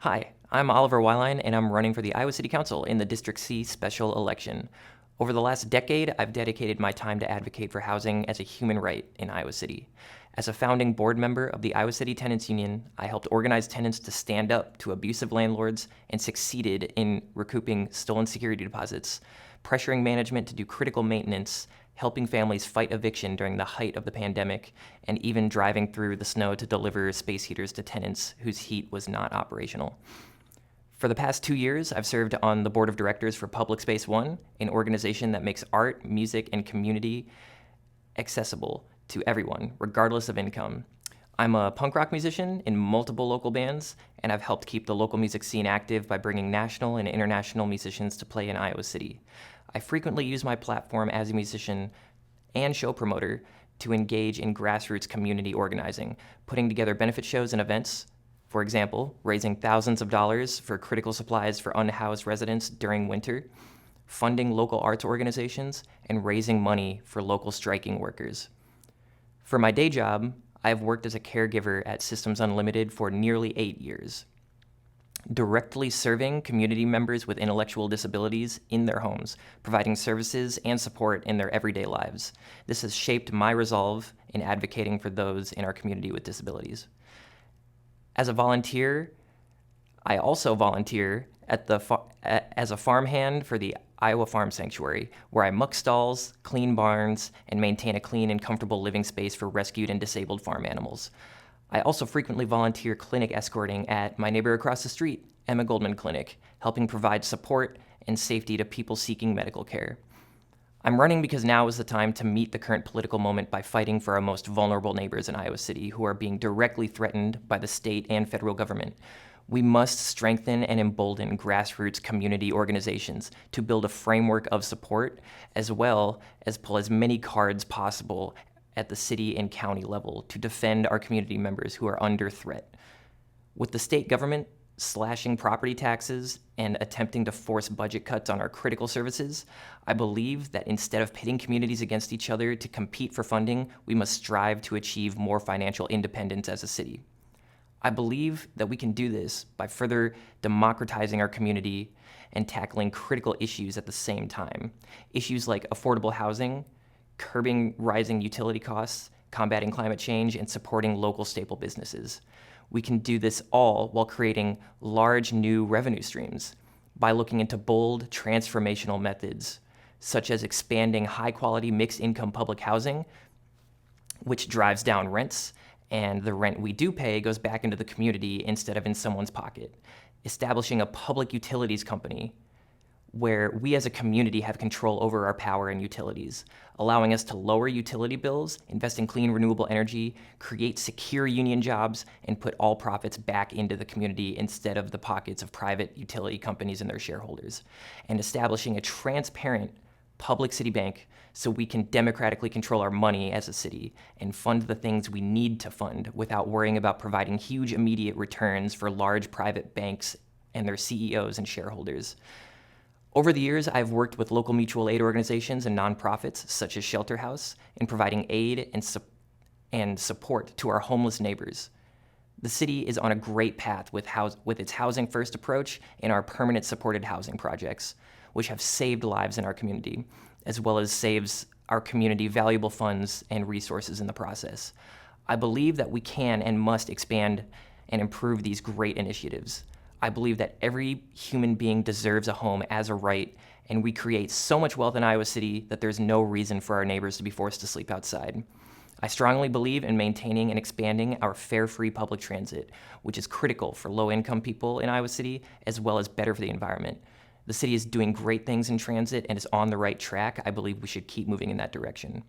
Hi, I'm Oliver Weilein, and I'm running for the Iowa City Council in the District C special election. Over the last decade, I've dedicated my time to advocate for housing as a human right in Iowa City. As a founding board member of the Iowa City Tenants Union, I helped organize tenants to stand up to abusive landlords and succeeded in recouping stolen security deposits, pressuring management to do critical maintenance, helping families fight eviction during the height of the pandemic, and even driving through the snow to deliver space heaters to tenants whose heat was not operational. For the past 2 years, I've served on the board of directors for Public Space One, an organization that makes art, music, and community accessible to everyone, regardless of income. I'm a punk rock musician in multiple local bands, and I've helped keep the local music scene active by bringing national and international musicians to play in Iowa City. I frequently use my platform as a musician and show promoter to engage in grassroots community organizing, putting together benefit shows and events. For example, raising thousands of dollars for critical supplies for unhoused residents during winter, funding local arts organizations, and raising money for local striking workers. For my day job, I've worked as a caregiver at Systems Unlimited for nearly 8 years, directly serving community members with intellectual disabilities in their homes, providing services and support in their everyday lives. This has shaped my resolve in advocating for those in our community with disabilities. As a volunteer, I also volunteer as a farmhand for the Iowa Farm Sanctuary, where I muck stalls, clean barns, and maintain a clean and comfortable living space for rescued and disabled farm animals. I also frequently volunteer clinic escorting at my neighbor across the street, Emma Goldman Clinic, helping provide support and safety to people seeking medical care. I'm running because now is the time to meet the current political moment by fighting for our most vulnerable neighbors in Iowa City who are being directly threatened by the state and federal government. We must strengthen and embolden grassroots community organizations to build a framework of support, as well as pull as many cards possible at the city and county level to defend our community members who are under threat. With the state government slashing property taxes and attempting to force budget cuts on our critical services, I believe that instead of pitting communities against each other to compete for funding, we must strive to achieve more financial independence as a city. I believe that we can do this by further democratizing our community and tackling critical issues at the same time. Issues like affordable housing, curbing rising utility costs, combating climate change, and supporting local staple businesses. We can do this all while creating large new revenue streams by looking into bold, transformational methods, such as expanding high-quality mixed-income public housing, which drives down rents, and the rent we do pay goes back into the community instead of in someone's pocket. Establishing a public utilities company where we as a community have control over our power and utilities, allowing us to lower utility bills, invest in clean renewable energy, create secure union jobs, and put all profits back into the community instead of the pockets of private utility companies and their shareholders, and establishing a transparent public city bank so we can democratically control our money as a city and fund the things we need to fund without worrying about providing huge immediate returns for large private banks and their CEOs and shareholders. Over the years, I've worked with local mutual aid organizations and nonprofits such as Shelter House in providing aid and support to our homeless neighbors. The city is on a great path with its housing first approach and our permanent supported housing projects, which have saved lives in our community, as well as saves our community valuable funds and resources in the process. I believe that we can and must expand and improve these great initiatives. I believe that every human being deserves a home as a right, and we create so much wealth in Iowa City that there's no reason for our neighbors to be forced to sleep outside. I strongly believe in maintaining and expanding our fare-free public transit, which is critical for low-income people in Iowa City, as well as better for the environment. The city is doing great things in transit and is on the right track. I believe we should keep moving in that direction.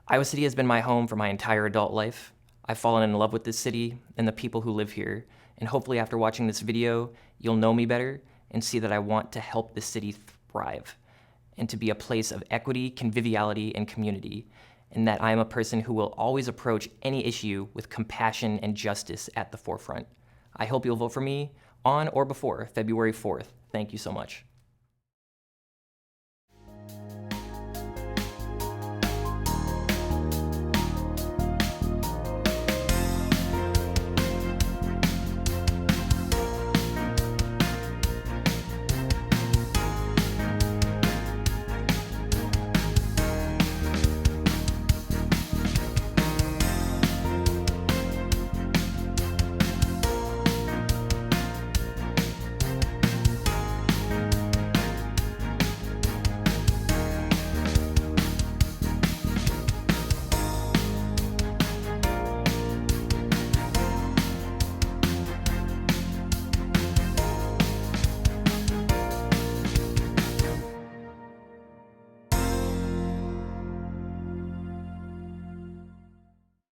Iowa City has been my home for my entire adult life. I've fallen in love with this city and the people who live here. And hopefully after watching this video, you'll know me better and see that I want to help this city thrive and to be a place of equity, conviviality, and community, and that I am a person who will always approach any issue with compassion and justice at the forefront. I hope you'll vote for me on or before February 4th. Thank you so much.